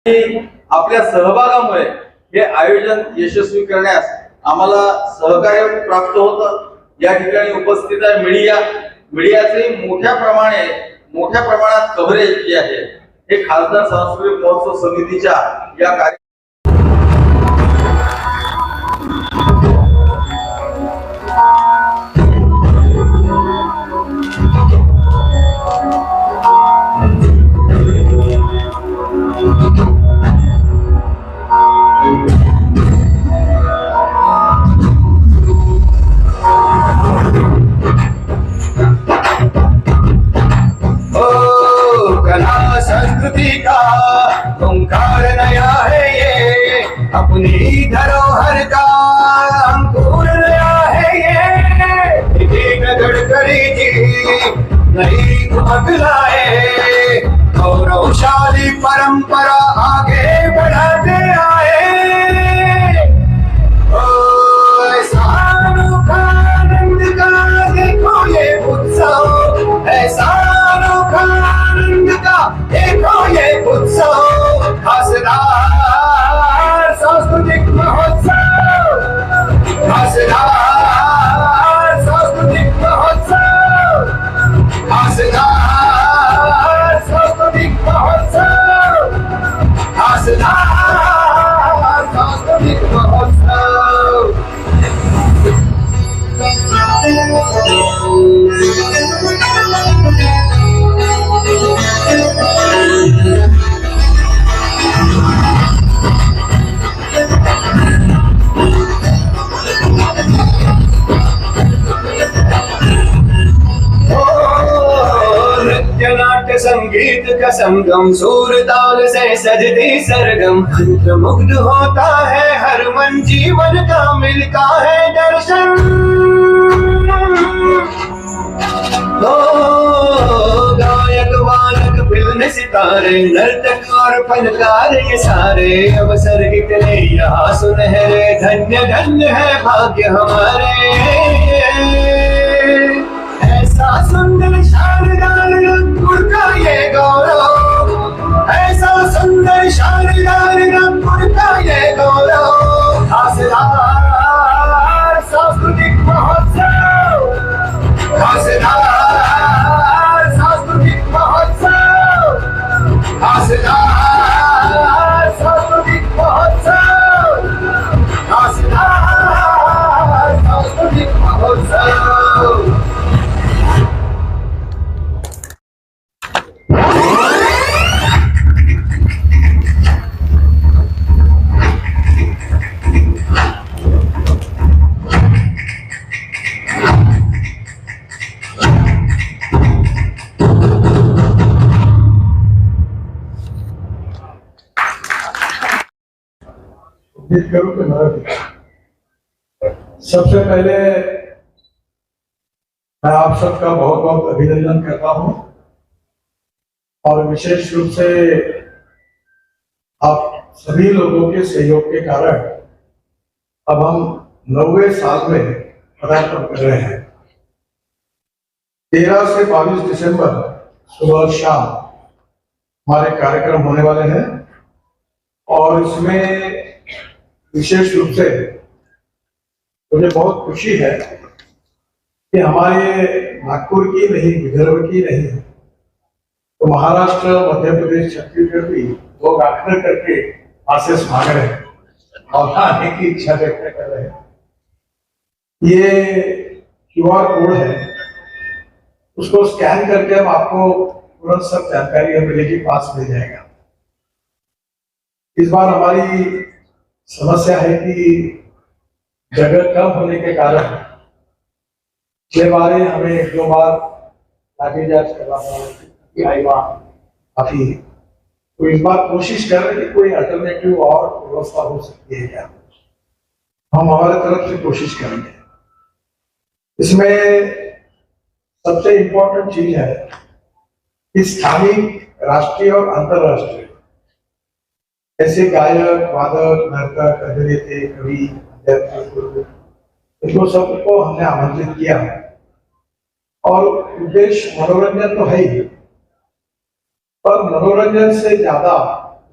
आपल्या सहभागामुळे हे आयोजन यशस्वी करण्यास आम्हाला सहकार्य प्राप्त होतं। या ठिकाणी उपस्थित आहे मीडियाचे मोठ्या प्रमाणात कव्हरेज जे आहे हे खासदार सांस्कृतिक महोत्सव समितीच्या या कार्य संस्कृति का ओंकार नया है ये, अपनी धरोहर का अंकुर नया है ये। गडकरी जी नई उमंग लाए, गौरवशाली परंपरा आगे बढ़ाते आए। ऐसा अनोखा आनंद का देखो ये उत्सव, ऐसा अनोखा आनंद का देखो ये उत्सव। खासदार सांस्कृतिक महोत्सव, खासदार सांस्कृतिक महोत्सव, खासदार सांस्कृतिक महोत्सव, खासदार सांस्कृतिक महोत्सव। नाट्य संगीत का संगम, सुर ताल से सजती सरगम। मंत्रमुग्ध होता है हर मन, जीवन का मिलता है दर्शन। गायक वालक फिल्म सितारे, नर्तक और फनकार ये सारे अवसर कितने यहाँ सुनहरे। धन्य धन्य है भाग्य हमारे, ऐसा सुंदर शानदार रंगपुर का ये गौरव, ऐसा सुंदर शानदार रंगपुर का ये गौरव। खासदार सांस्कृतिक महोत्सव, खासदार सांस्कृतिक महोत्सव, खासदार सांस्कृतिक महोत्सव, खासदार सांस्कृतिक महोत्सव। सबसे पहले मैं आप सबका बहुत बहुत अभिनंदन करता हूं और विशेष रूप से आप सभी लोगों के सहयोग के कारण अब हम 90वें साल में पदार्पण कर रहे हैं। 13 से 22 दिसंबर सुबह शाम हमारे कार्यक्रम होने वाले हैं और इसमें विशेष रूप से मुझे बहुत खुशी है कि हमारे नागपुर की नहीं, विदर्भ की नहीं, तो महाराष्ट्र, मध्य प्रदेश, छत्तीसगढ़ भी लोग आग्रह करके आशीष मांग रहे हैं और आने की इच्छा व्यक्त कर रहे हैं। ये QR कोड है, उसको स्कैन करके हम आपको तुरंत सब जानकारी मिलेगी, पास मिल जाएगा। इस बार हमारी समस्या है कि जगह कम होने के कारण पिछले बार हमें 1-2 बार लाठी चार्ज करना पड़ा काफी, तो इस बार कोशिश कर रहे कि कोई अल्टरनेटिव और व्यवस्था हो सकती है क्या, हम हमारे तरफ से कोशिश करेंगे। इसमें सबसे इम्पोर्टेंट चीज है कि स्थानीय, राष्ट्रीय और अंतरराष्ट्रीय ऐसे गायक, वादक, नर्तक, अभिनेता, कवि, इनको सबको हमने आमंत्रित किया और उद्देश्य मनोरंजन तो है ही, पर मनोरंजन से ज्यादा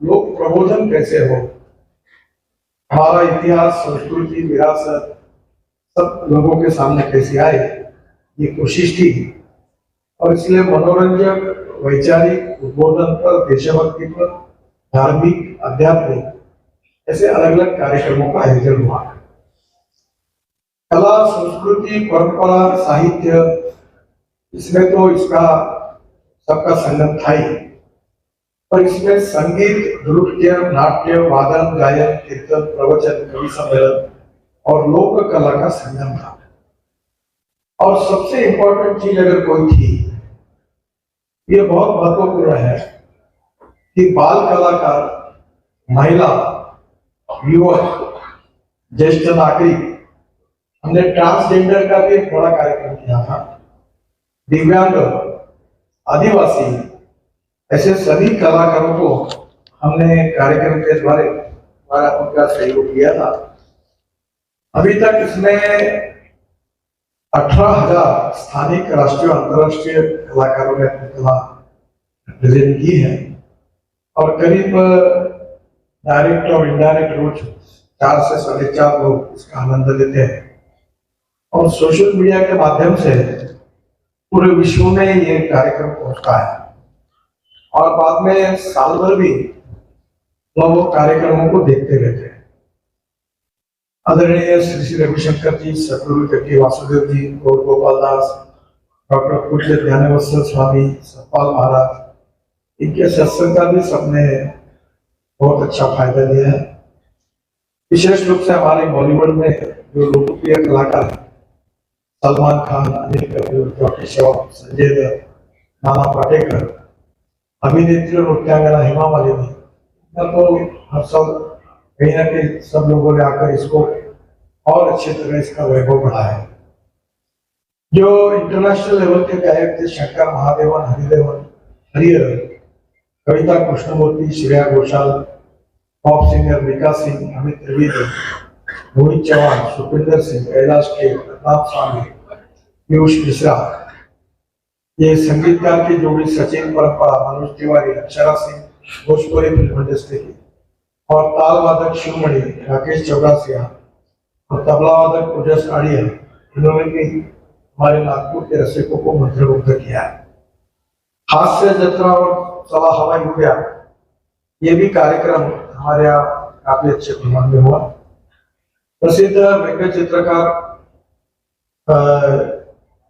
लोक प्रबोधन कैसे हो, हमारा इतिहास, संस्कृति, विरासत सब लोगों के सामने कैसे आए, ये कोशिश थी। और इसलिए मनोरंजक, वैचारिक, उद्बोधन पर, देशभक्ति पर, धार्मिक, आध्यात्मिक ऐसे अलग अलग कार्यक्रमों का आयोजन हुआ। कला, संस्कृति, परंपरा, साहित्य, इसमें तो इसका सबका संगम था ही, पर इसमें संगीत, नृत्य, नाट्य, वादन, गायन, कीर्तन, प्रवचन, कवि सम्मेलन और लोक कला का संगम था। और सबसे इंपॉर्टेंट चीज अगर कोई थी, ये बहुत महत्वपूर्ण है कि बाल कलाकार, महिला, युवक, ज्येष्ठ नागरिक, हमने ट्रांसजेंडर का भी एक बड़ा कार्यक्रम किया था, दिव्यांग, आदिवासी, ऐसे सभी कलाकारों को हमने कार्यक्रम के द्वारा उनका सहयोग किया था। अभी तक इसमें 18,000 स्थानिक, राष्ट्रीय, अंतर्राष्ट्रीय कलाकारों ने अपनी कला प्रेजेंट की है और करीब डायरेक्ट और इनडायरेक्ट रोज 4 से 4.5 लोग इसका आनंद लेते हैं। और सोशल मीडिया के माध्यम से पूरे विश्व में ये कार्यक्रम पहुंचता है और बाद में साल भर भी लोग कार्यक्रमों को देखते रहते हैं। आदरणीय श्री श्री रविशंकर जी, सदगुरु जग्गी वासुदेव जी, गौर गोपाल दास, डॉक्टर पूज्य ध्यानवत्सल स्वामी, सतपाल महाराज, इनके सत्संग का भी सबने बहुत अच्छा फायदा लिया है। विशेष रूप से हमारे बॉलीवुड में जो लोकप्रिय कलाकार हैं, सलमान खान, अनिल कपूर, जॉकी श्रॉफ, संजय दत्त, नाना पाटेकर, अभिनेत्री और नृत्यांगना हेमा मालिनी, तो हर साल कहीं ना कहीं सब लोगों ने आकर इसको और अच्छी तरह इसका वैभव बढ़ाया है। जो इंटरनेशनल लेवल के गायक थे, शंकर महादेवन, हरिदेवन, हरिहरन, कविता कृष्णमूर्ति, श्रेया घोषाल, पॉप सिंगर मीका सिंह, अमित त्रिवेदी, मोहित चौहान, सुखविंदर सिंह, कैलाश के, प्रताप स्वामी, पीयूष मिश्रा, ये संगीतकार की जोड़ी सचिन परंपरा, मनोज तिवारी, अक्षरा सिंह, भोजपुरी फिल्म इंडस्ट्री की, और ताल वादक शिवमणि, राकेश चौरासिया और तबला वादक पूजस आड़िया, इन्होंने भी हमारे नागपुर के रसिकों को मंत्रमुग्ध किया है। हास्य जत्रा और सवा हवाई उड़िया, ये भी कार्यक्रम हमारे यहाँ काफी अच्छे प्रमाण में हुआ। प्रसिद्ध व्यंग्य चित्रकार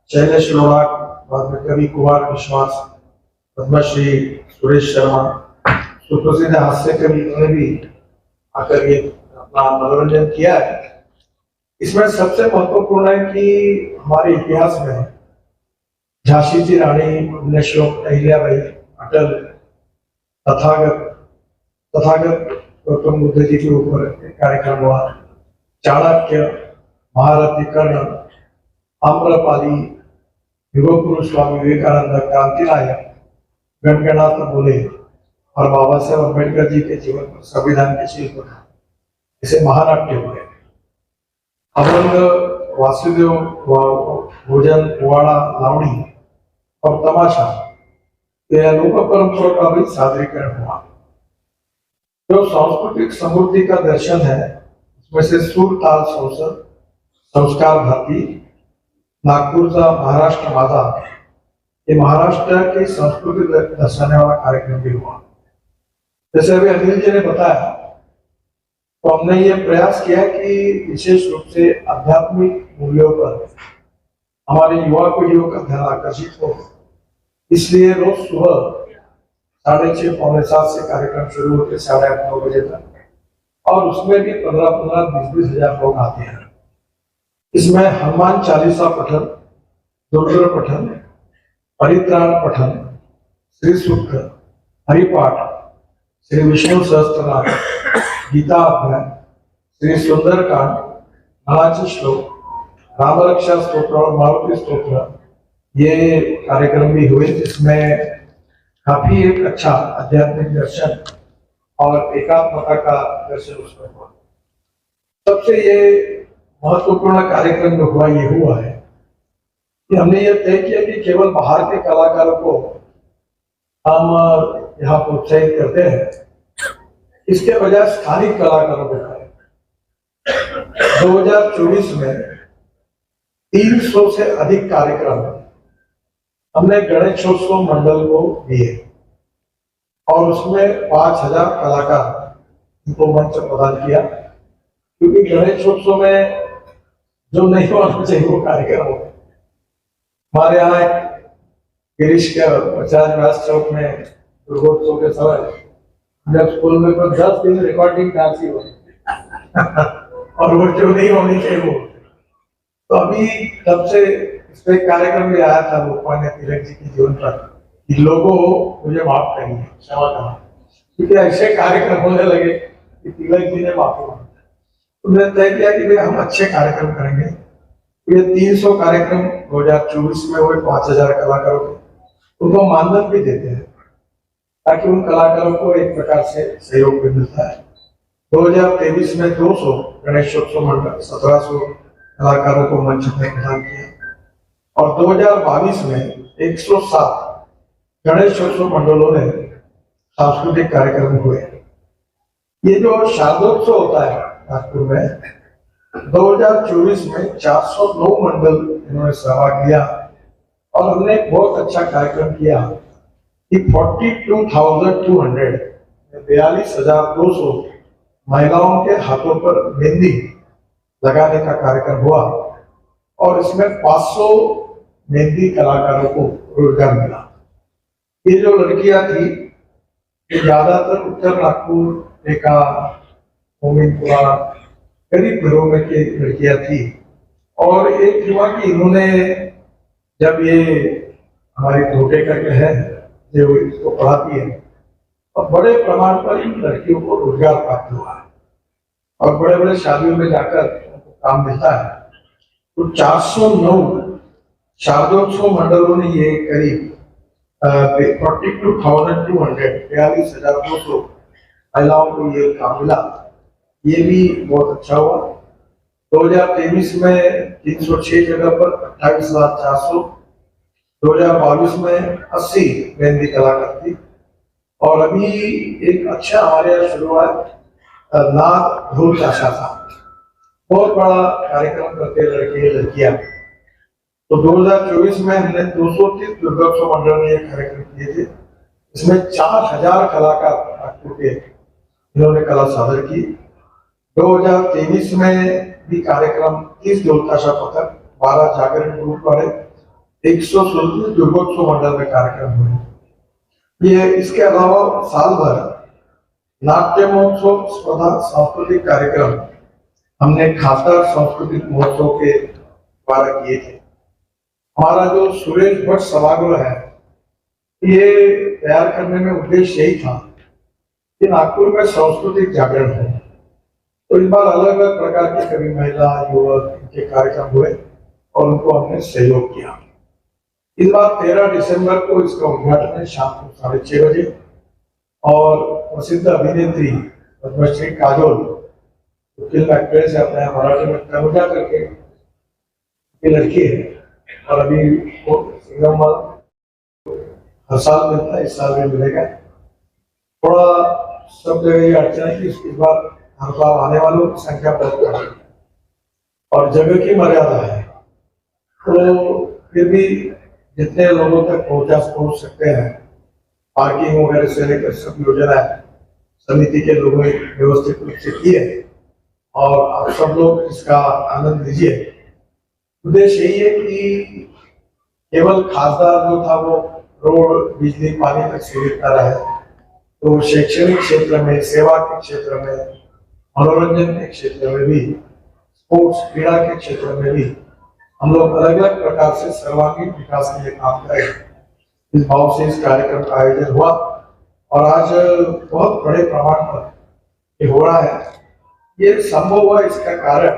शैलेश लोढ़ाक, बाद में कवि कुमार विश्वास, पद्मश्री सुरेश शर्मा, सुप्रसिद्ध हास्य कवि, उन्होंने भी आकर ये अपना मनोरंजन किया है। इसमें सबसे महत्वपूर्ण है कि हमारे इतिहास में झांसी की रानी, पुण्यश्लोक अहिल्याबाई, अटल, तथागत गौतम बुद्ध जी के ऊपर एक कार्यक्रम हुआ, चाणक्य, महारथी कर्ण, आम्रपाली, युग पुरुष स्वामी विवेकानंद, क्रांति नायक, गणगणाथ बोले और बाबा साहेब अम्बेडकर जी के जीवन पर संविधान के शिल्प इसे महानाट्य हुए। अमंग, वासुदेव, भोजन, पुआड़ा, लावणी और तमाशा, यह लोक परंपरा का भी सादरीकरण हुआ। जो सांस्कृतिक समृद्धि का दर्शन है, इसमें से सूर ताल संसद, संस्कार भारती, नागपुर का महाराष्ट्र माझा, ये महाराष्ट्र की संस्कृति दर्शाने वाला कार्यक्रम भी हुआ। जैसे अभी अनिल जी ने बताया, तो हमने ये प्रयास किया कि विशेष रूप से आध्यात्मिक मूल्यों पर हमारे युवा पीढ़ियों का ध्यान आकर्षित हो, इसलिए रोज सुबह 6:30 पौने 7 से कार्यक्रम शुरू होते 8:30-9 बजे तक, और उसमें भी 15-15, 20-20 हजार लोग आते हैं। इसमें हनुमान चालीसा पठन, दुर्गा पठन, परित्राण पठन, श्री सूक्त, हरिपाठ, श्री विष्णु सहस्त्रनाम, गीता अध्याय, श्री सुंदरकांड, नानाची श्लोक, रामरक्षा स्तोत्र और मारुति स्तोत्र, ये कार्यक्रम भी हुए, जिसमें काफी एक अच्छा आध्यात्मिक दर्शन और एकात्मता का दर्शन उसमें हुआ। सबसे ये महत्वपूर्ण कार्यक्रम जो हुआ, ये हुआ है कि हमने ये तय किया कि केवल बाहर के कलाकारों को हम यहाँ प्रोत्साहित करते हैं, इसके बजाय स्थानिक कलाकारों को करें। 2024 में 300 से अधिक कार्यक्रम हमने गणेशोत्सव मंडल को दिए और उसमें 5000 कलाकार को मंच प्रदान किया, क्योंकि गणेशोत्सव में जो नहीं होना चाहिए वो कार्यक्रम हो। हमारे यहाँ गिरीश के 50 व्यास चौक में दुर्गोत्सव के समय जब स्कूल में तो 10 दिन रिकॉर्डिंग डांस ही हो और वो जो नहीं होनी चाहिए वो। तो अभी तब से इस पे कार्यक्रम भी आया था लोकमान्य तिलक जी के जीवन पर कि लोगों मुझे माफ करिए, क्षमा करना, क्योंकि ऐसे कार्यक्रम होने लगे कि तिलक जी ने माफी मांगी। तो मैंने तय किया कि भाई हम अच्छे कार्यक्रम करेंगे। ये 300 कार्यक्रम 2024 में हुए 5000 कलाकारों के, उनको मानधन भी देते हैं ताकि उन कलाकारों को एक प्रकार से सहयोग भी मिलता है। 2023 में 200 गणेशोत्सव मंडल 1700 कलाकारों को मंच पर प्रदान किया और 2022 में 107 गणेशोत्सव मंडलों ने सांस्कृतिक कार्यक्रम हुए। ये जो शारदोत्सव होता है नागपुर में, 2024 में 409 मंडल इन्होंने सहभाग लिया और हमने एक बहुत अच्छा कार्यक्रम किया कि 42,200 महिलाओं के हाथों पर मेहंदी लगाने का कार्यक्रम हुआ और इसमें 500 मेहंदी कलाकारों को रोजगार मिला। ये जो लड़कियां थी ये ज्यादातर उत्तर नागपुर, एका, मोमिनपुरा, गरीब घरों में की लड़कियां थी और एक हुआ कि इन्होंने जब ये हमारी धोटे करके है जो इसको पढ़ाती है और बड़े प्रमाण पर इन लड़कियों को रोजगार प्राप्त हुआ है और बड़े बड़े शादियों में जाकर उनको काम मिलता है। तो 409 शारदोत्सव मंडलों ने ये करीब 42,200 महिलाओं को ये काम मिला। ये भी बहुत अच्छा हुआ। 2023 में 306 जगह पर 28,400, 2022 में 80 मेहंदी कलाकार थी और अभी एक अच्छा हमारे यहाँ शुरू हुआ नाग ढोल चाशा था, बहुत बड़ा कार्यक्रम करते लड़के लड़कियां। तो 2024 में हमने 230 दुर्गोत्सव मंडल में ये कार्यक्रम किए थे। इसमें 4000 कलाकार नागपुर के इन्होंने कला सादर की। 2023 में भी कार्यक्रम 30 ढोल-ताशा पथक, 12 जागरण ग्रुप वाले, 137 दुर्गोत्सव मंडल में कार्यक्रम हुए। ये इसके अलावा साल भर नाट्य महोत्सव, स्पर्धा, सांस्कृतिक कार्यक्रम हमने खासकर सांस्कृतिक महोत्सव के द्वारा किए थे। हमारा जो सुरेश भट्ट सभागृह है ये तैयार करने में उद्देश्य यही था कि नागपुर में सांस्कृतिक जागरण हो। तो इस बार अलग अलग प्रकार के कवि, महिला, युवक इनके कार्यक्रम हुए और उनको हमने सहयोग किया। इस बार 13 दिसंबर को इसका उद्घाटन है शाम को 6:30 बजे और प्रसिद्ध अभिनेत्री पद्मश्री काजोल फिल्म एक्ट्रेस है, अपने मराठी में तनुजा करके ये लड़की है और अभी वो सिंगम हर साल मिलता है, इस साल भी मिलेगा। थोड़ा सब जगह ये अड़चन है कि इस बार हर साल आने वालों की संख्या बहुत कम है और जगह की मर्यादा है। तो फिर भी जितने लोगों तक पहुंच सकते हैं, पार्किंग वगैरह से लेकर सब योजना समिति के लोगों ने व्यवस्थित रूप से की है और आप सब लोग इसका आनंद लीजिए। उद्देश्य यही है कि केवल खासदार जो था वो रोड, बिजली, पानी तक सीमित न रहे, तो शैक्षणिक क्षेत्र में, सेवा के क्षेत्र में, मनोरंजन के क्षेत्र में भी, स्पोर्ट्स, क्रीड़ा के क्षेत्र में भी हम लोग अलग अलग प्रकार से सर्वांगीण विकास के लिए काम करें। इस भाव से इस कार्यक्रम का आयोजन हुआ और आज बहुत बड़े प्रमाण पर ये हो रहा है। ये संभव हुआ, इसका कारण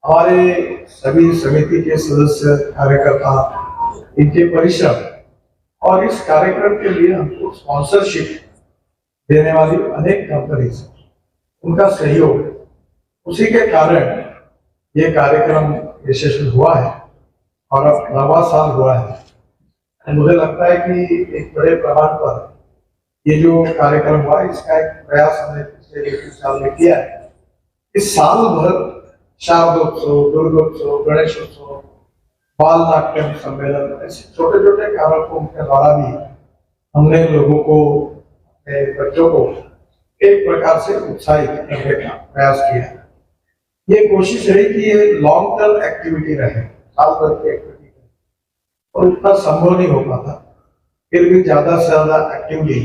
हमारे सभी समिति के सदस्य, कार्यकर्ता, इनके परिश्रम और इस कार्यक्रम के लिए हमको स्पॉन्सरशिप देने वाली अनेक कंपनीज, उनका सहयोग, उसी के कारण ये कार्यक्रम यशस्वी हुआ है और अब 9वां साल हुआ है। मुझे लगता है कि एक बड़े प्रमाण पर ये जो कार्यक्रम हुआ इसका एक प्रयास हमने पिछले 2-3 साल में किया है। इस साल भर शारदोत्सव, दुर्गोत्सव, गणेशोत्सव, बाल नाट्यम सम्मेलन, ऐसे छोटे छोटे कार्यक्रमों के द्वारा भी हमने लोगों को, अपने बच्चों को एक प्रकार से उत्साहित करने का प्रयास किया है। ये कोशिश रही कि ये लॉन्ग टर्म एक्टिविटी रहे, साल भर की एक्टिविटी रहे, और उतना संभव नहीं हो पाता। फिर भी ज्यादा से ज्यादा एक्टिवली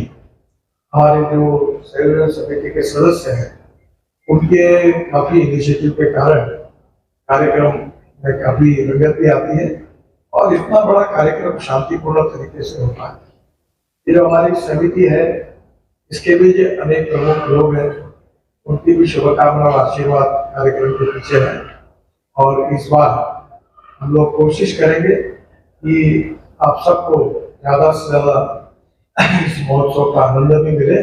हमारे जो संयोजन समिति के सदस्य हैं उनके काफी इनिशिएटिव के कारण कार्यक्रम में काफी रंगत भी आती है और इतना बड़ा कार्यक्रम शांतिपूर्ण तरीके से होता है। ये जो हमारी समिति है इसके भी जो अनेक प्रमुख लोग हैं उनकी भी शुभकामना और आशीर्वाद कार्यक्रम के पीछे है। और इस बार हम लोग कोशिश करेंगे कि आप सबको ज्यादा से ज्यादा इस महोत्सव का आनंद भी मिले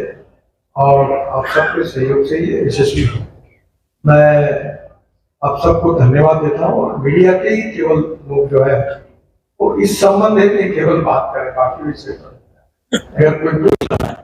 और आप सबके सहयोग से ये यशस्वी हो। मैं आप सबको धन्यवाद देता हूँ और मीडिया के ही केवल लोग जो है वो इस संबंध में केवल बात करें, बाकी विषय पर अगर कोई पूछना है।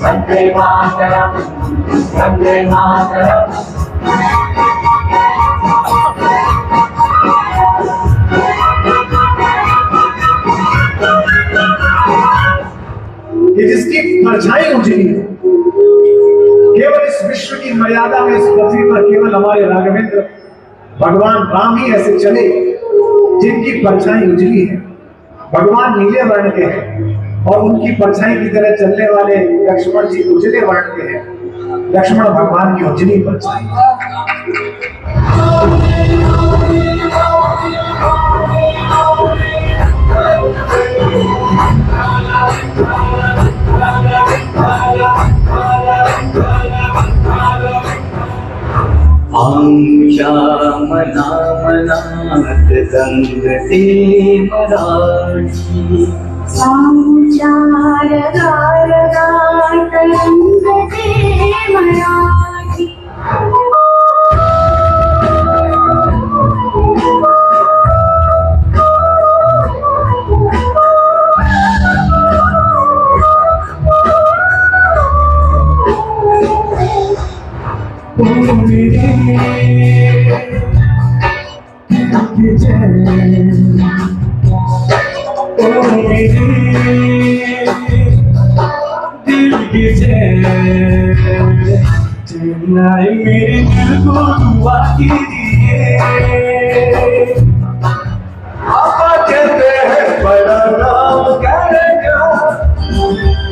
Vande Mataram, Vande Mataram. कि जिसकी परछाई उजली है, केवल इस विश्व की मर्यादा में इस पृथ्वी पर केवल हमारे राघवेंद्र भगवान राम ही ऐसे चले जिनकी परछाई उजली है। भगवान नीले वर्ण के हैं और उनकी परछाई की तरह चलने वाले लक्ष्मण जी उजले वर्ण के हैं। लक्ष्मण भगवान की उजली परछाई। मनामनाथ दंड ते मराठी सामुचार गार गाट रंग ते मराठी मेरे दिल को दुआ कीजिए। पापा कहते हैं बड़ा काम करेगा,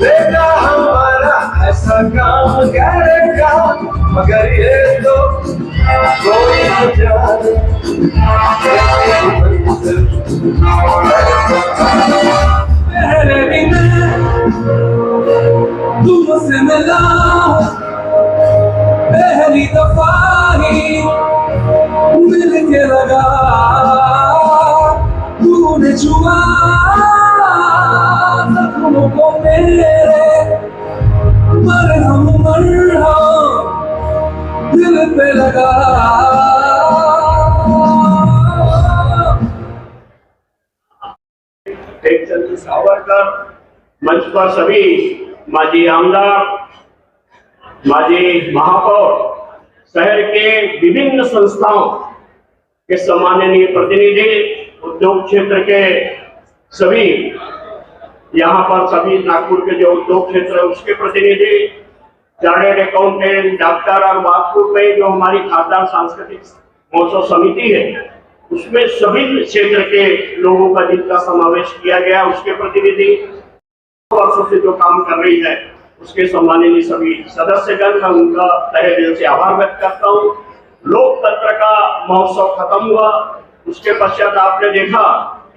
बेटा हमारा ऐसा काम करेगा, मगर ये तो कोई न जाने। पहले दिन तुमसे मिला पहली दफा ही मिल के लगा, तूने छुआ जख्मों को मेरे, मरहम दिल पे लगा। टेकचंद सावरकर मंच पर सभी माजी आमदार, माजी महापौर, शहर के विभिन्न संस्थाओं के सम्माननीय प्रतिनिधि, उद्योग क्षेत्र के सभी, यहाँ पर सभी नागपुर के जो उद्योग क्षेत्र है उसके प्रतिनिधि, चार्टर्ड अकाउंटेंट, डॉक्टर, और नागपुर में जो हमारी खासदार सांस्कृतिक महोत्सव समिति है उसमें सभी क्षेत्र के लोगों का जिनका समावेश किया गया उसके प्रतिनिधि, वर्षों से जो काम कर रही है उसके सम्माननीय सभी सदस्यगण, मैं उनका तहे दिल से आभार व्यक्त करता हूँ। लोकतंत्र का महोत्सव खत्म हुआ, उसके पश्चात आपने देखा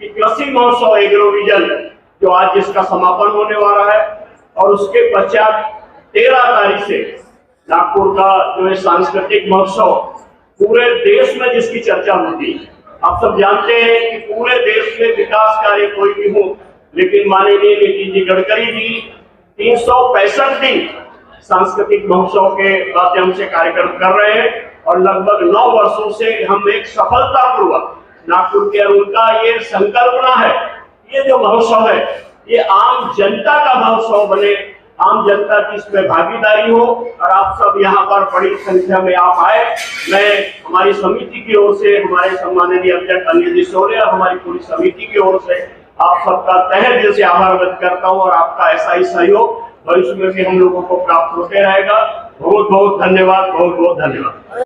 कि कृषि महोत्सव एग्रो विजन जो आज जिसका समापन होने वाला है और उसके पश्चात 13 तारीख से नागपुर का जो है सांस्कृतिक महोत्सव पूरे देश में जिसकी चर्चा होती है। आप सब जानते हैं कि पूरे देश में विकास कार्य कोई भी हो, लेकिन माननीय नितिन जी गडकरी जी 365 दिन सांस्कृतिक महोत्सव के माध्यम से कार्यक्रम कर रहे हैं और लगभग 9 वर्षों से हम एक सफलतापूर्वक नागपुर के उनका ये संकल्पना है, ये जो महोत्सव है ये आम जनता का महोत्सव बने, आम जनता की इसमें भागीदारी हो और आप सब यहाँ पर बड़ी संख्या में आप आए। मैं हमारी समिति की ओर से, हमारे सम्माननीय अध्यक्ष अनिल जी सोरे और हमारी पूरी समिति की ओर से आप सबका तहे दिल से आभार व्यक्त करता हूँ और आपका ऐसा ही सहयोग भविष्य में भी हम लोगों को प्राप्त होते रहेगा। बहुत बहुत धन्यवाद, बहुत बहुत धन्यवाद।